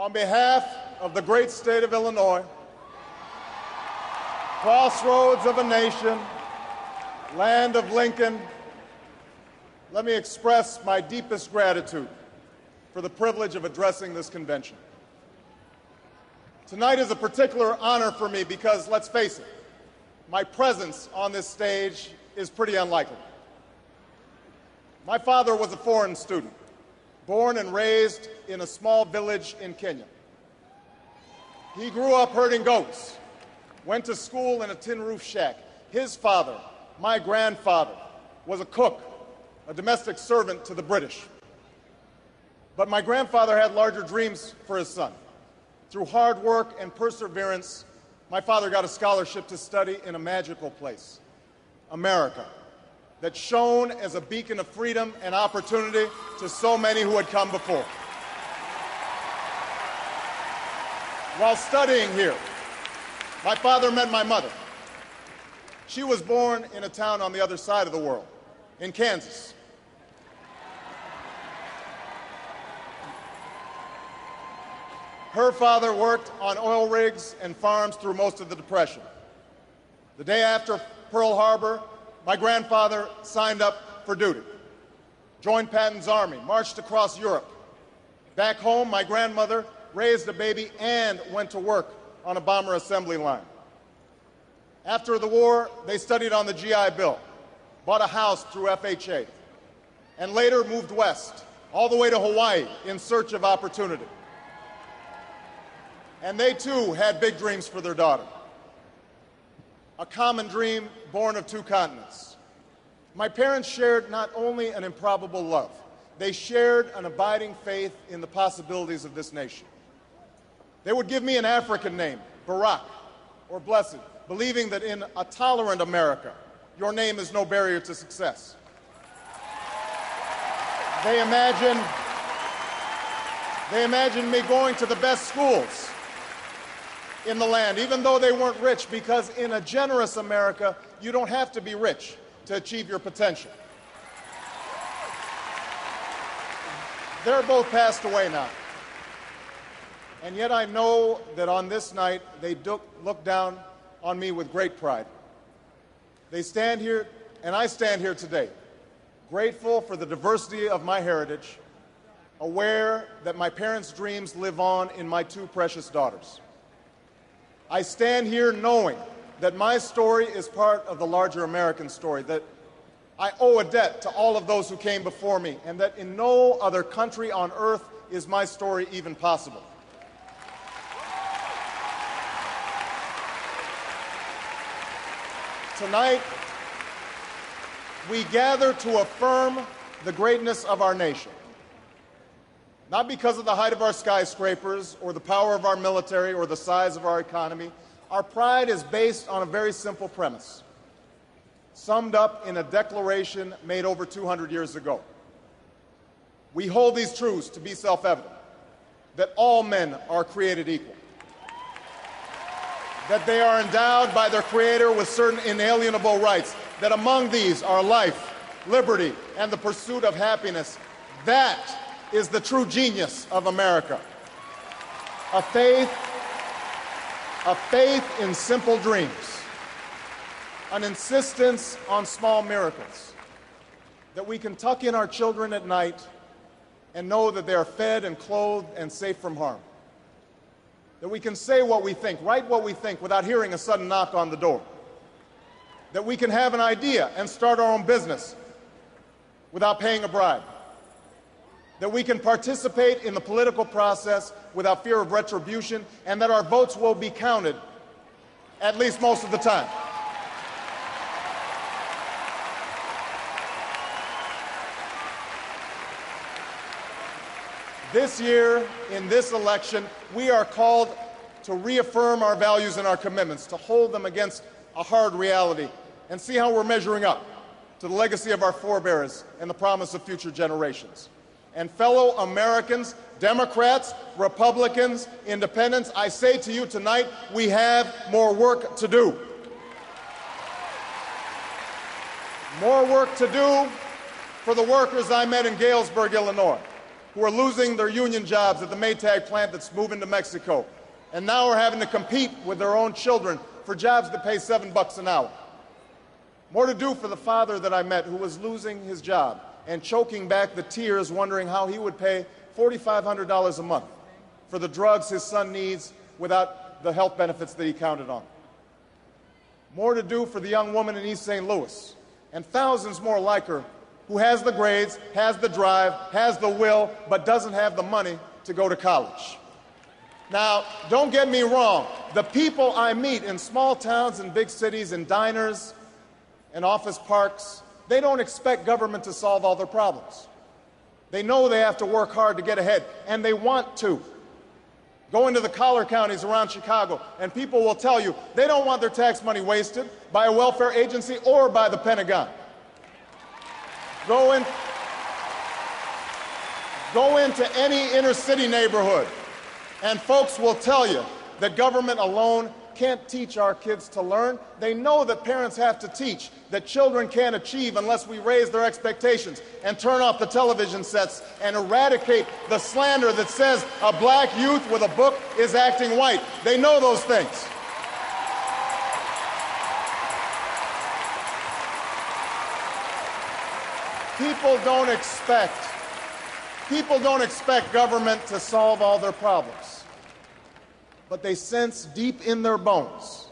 On behalf of the great state of Illinois, crossroads of a nation, land of Lincoln, let me express my deepest gratitude for the privilege of addressing this convention. Tonight is a particular honor for me because, let's face it, my presence on this stage is pretty unlikely. My father was a foreign student, born and raised in a small village in Kenya. He grew up herding goats, went to school in a tin roof shack. His father, my grandfather, was a cook, a domestic servant to the British. But my grandfather had larger dreams for his son. Through hard work and perseverance, my father got a scholarship to study in a magical place, America, that shone as a beacon of freedom and opportunity to so many who had come before. While studying here, my father met my mother. She was born in a town on the other side of the world, in Kansas. Her father worked on oil rigs and farms through most of the Depression. The day after Pearl Harbor, my grandfather signed up for duty, joined Patton's army, marched across Europe. Back home, my grandmother raised a baby and went to work on a bomber assembly line. After the war, they studied on the GI Bill, bought a house through FHA, and later moved west, all the way to Hawaii in search of opportunity. And they too had big dreams for their daughter. A common dream born of two continents. My parents shared not only an improbable love, they shared an abiding faith in the possibilities of this nation. They would give me an African name, Barak, or Blessed, believing that in a tolerant America, your name is no barrier to success. They imagined me going to the best schools in the land, even though they weren't rich, because in a generous America, you don't have to be rich to achieve your potential. They're both passed away now. And yet I know that on this night, they look down on me with great pride. They stand here, and I stand here today, grateful for the diversity of my heritage, aware that my parents' dreams live on in my two precious daughters. I stand here knowing that my story is part of the larger American story, that I owe a debt to all of those who came before me, and that in no other country on earth is my story even possible. Tonight, we gather to affirm the greatness of our nation. Not because of the height of our skyscrapers, or the power of our military, or the size of our economy. Our pride is based on a very simple premise, summed up in a declaration made over 200 years ago. We hold these truths to be self-evident, that all men are created equal, that they are endowed by their Creator with certain inalienable rights, that among these are life, liberty, and the pursuit of happiness. That is the true genius of America. A faith in simple dreams, an insistence on small miracles, that we can tuck in our children at night and know that they are fed and clothed and safe from harm, that we can say what we think, write what we think without hearing a sudden knock on the door, that we can have an idea and start our own business without paying a bribe, that we can participate in the political process without fear of retribution, and that our votes will be counted, at least most of the time. This year, in this election, we are called to reaffirm our values and our commitments, to hold them against a hard reality, and see how we're measuring up to the legacy of our forebears and the promise of future generations. And fellow Americans, Democrats, Republicans, Independents, I say to you tonight, we have more work to do. More work to do for the workers I met in Galesburg, Illinois, who are losing their union jobs at the Maytag plant that's moving to Mexico, and now are having to compete with their own children for jobs that pay $7 an hour. More to do for the father that I met who was losing his job and choking back the tears wondering how he would pay $4,500 a month for the drugs his son needs without the health benefits that he counted on. More to do for the young woman in East St. Louis and thousands more like her who has the grades, has the drive, has the will, but doesn't have the money to go to college. Now, don't get me wrong. The people I meet in small towns and big cities, in diners and office parks, they don't expect government to solve all their problems. They know they have to work hard to get ahead, and they want to. Go into the collar counties around Chicago, and people will tell you they don't want their tax money wasted by a welfare agency or by the Pentagon. Go into any inner city neighborhood, and folks will tell you that government alone can't teach our kids to learn. They know that parents have to teach, that children can't achieve unless we raise their expectations and turn off the television sets and eradicate the slander that says a black youth with a book is acting white. They know those things. People don't expect government to solve all their problems. But they sense deep in their bones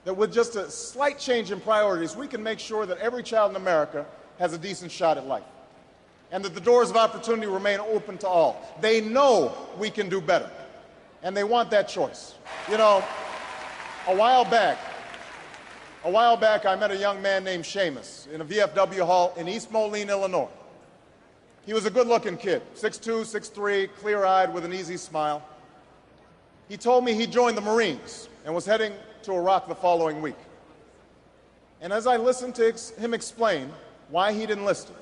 that with just a slight change in priorities, we can make sure that every child in America has a decent shot at life and that the doors of opportunity remain open to all. They know we can do better, and they want that choice. You know, a while back, I met a young man named Seamus in a VFW hall in East Moline, Illinois. He was a good-looking kid, 6'2", 6'3", clear-eyed with an easy smile. He told me he joined the Marines and was heading to Iraq the following week. And as I listened to him explain why he'd enlisted,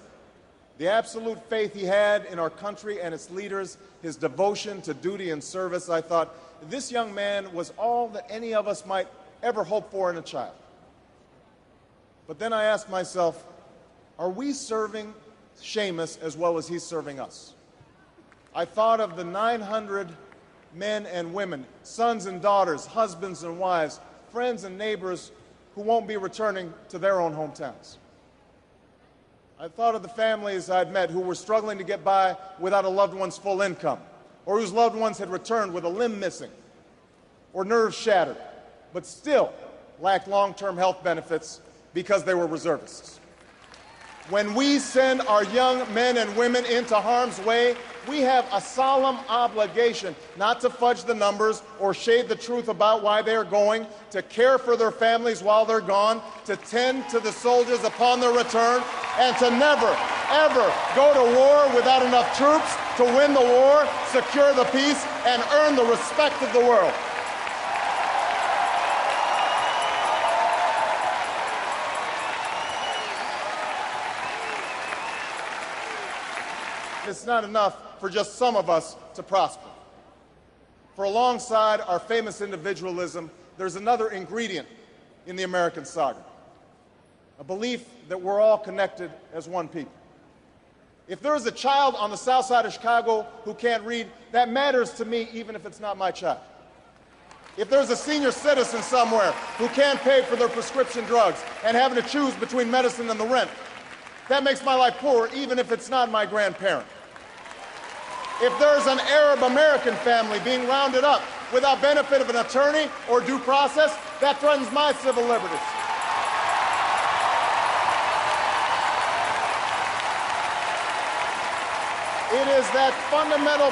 the absolute faith he had in our country and its leaders, his devotion to duty and service, I thought, this young man was all that any of us might ever hope for in a child. But then I asked myself, are we serving Seamus as well as he's serving us? I thought of the 900 men and women, sons and daughters, husbands and wives, friends and neighbors who won't be returning to their own hometowns. I thought of the families I'd met who were struggling to get by without a loved one's full income, or whose loved ones had returned with a limb missing or nerves shattered, but still lacked long-term health benefits because they were reservists. When we send our young men and women into harm's way, we have a solemn obligation not to fudge the numbers or shade the truth about why they are going, to care for their families while they're gone, to tend to the soldiers upon their return, and to never, ever go to war without enough troops to win the war, secure the peace, and earn the respect of the world. It's not enough for just some of us to prosper. For alongside our famous individualism, there's another ingredient in the American saga, a belief that we're all connected as one people. If there is a child on the south side of Chicago who can't read, that matters to me even if it's not my child. If there's a senior citizen somewhere who can't pay for their prescription drugs and having to choose between medicine and the rent, that makes my life poorer even if it's not my grandparent. If there's an Arab American family being rounded up without benefit of an attorney or due process, that threatens my civil liberties. It is that fundamental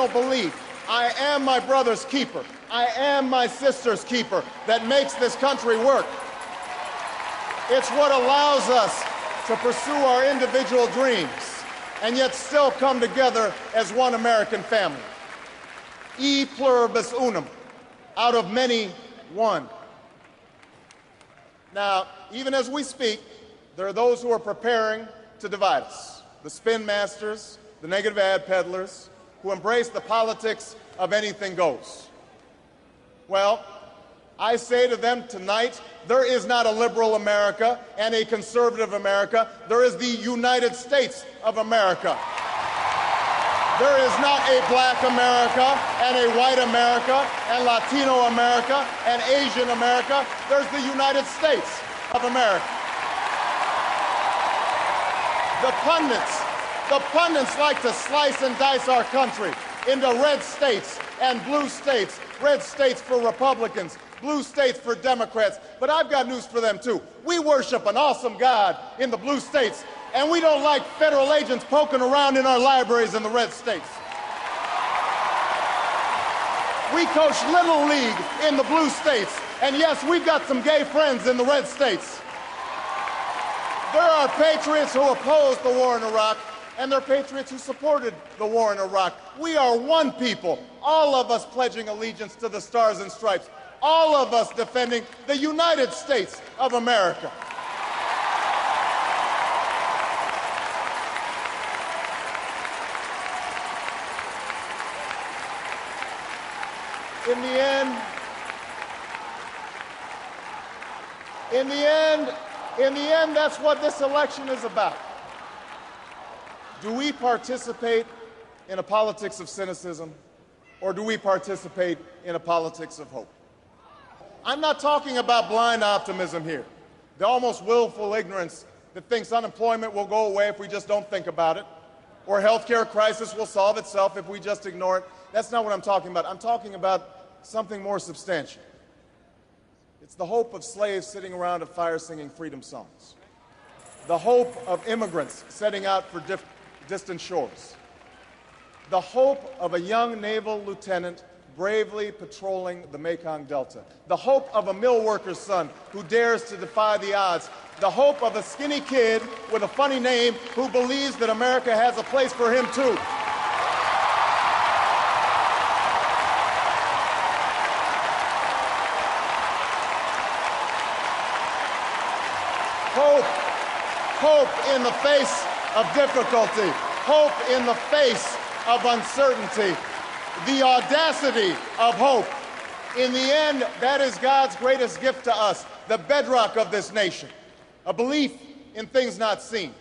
belief, I am my brother's keeper, I am my sister's keeper, that makes this country work. It's what allows us to pursue our individual dreams and yet still come together as one American family. E pluribus unum, out of many, one. Now, even as we speak, there are those who are preparing to divide us, the spin masters, the negative ad peddlers, who embrace the politics of anything goes. Well, I say to them tonight, there is not a liberal America and a conservative America. There is the United States of America. There is not a black America and a white America and Latino America and Asian America. There's the United States of America. The pundits like to slice and dice our country into red states and blue states, red states for Republicans, blue states for Democrats. But I've got news for them, too. We worship an awesome God in the blue states, and we don't like federal agents poking around in our libraries in the red states. We coach Little League in the blue states, and yes, we've got some gay friends in the red states. There are patriots who opposed the war in Iraq, and there are patriots who supported the war in Iraq. We are one people, all of us pledging allegiance to the Stars and Stripes, all of us defending the United States of America. In the end, that's what this election is about. Do we participate in a politics of cynicism, or do we participate in a politics of hope? I'm not talking about blind optimism here, the almost willful ignorance that thinks unemployment will go away if we just don't think about it, or healthcare crisis will solve itself if we just ignore it. That's not what I'm talking about. I'm talking about something more substantial. It's the hope of slaves sitting around a fire singing freedom songs, the hope of immigrants setting out for distant shores, the hope of a young naval lieutenant bravely patrolling the Mekong Delta, the hope of a mill worker's son who dares to defy the odds, the hope of a skinny kid with a funny name who believes that America has a place for him too. Hope in the face of difficulty, hope in the face of uncertainty, the audacity of hope. In the end, that is God's greatest gift to us, the bedrock of this nation, a belief in things not seen,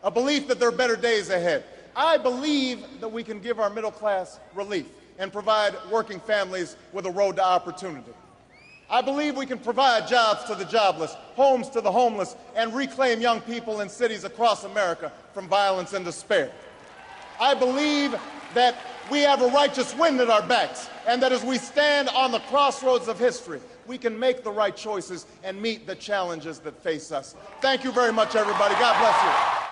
a belief that there are better days ahead. I believe that we can give our middle class relief and provide working families with a road to opportunity. I believe we can provide jobs to the jobless, homes to the homeless, and reclaim young people in cities across America from violence and despair. I believe that we have a righteous wind at our backs, and that as we stand on the crossroads of history, we can make the right choices and meet the challenges that face us. Thank you very much, everybody. God bless you.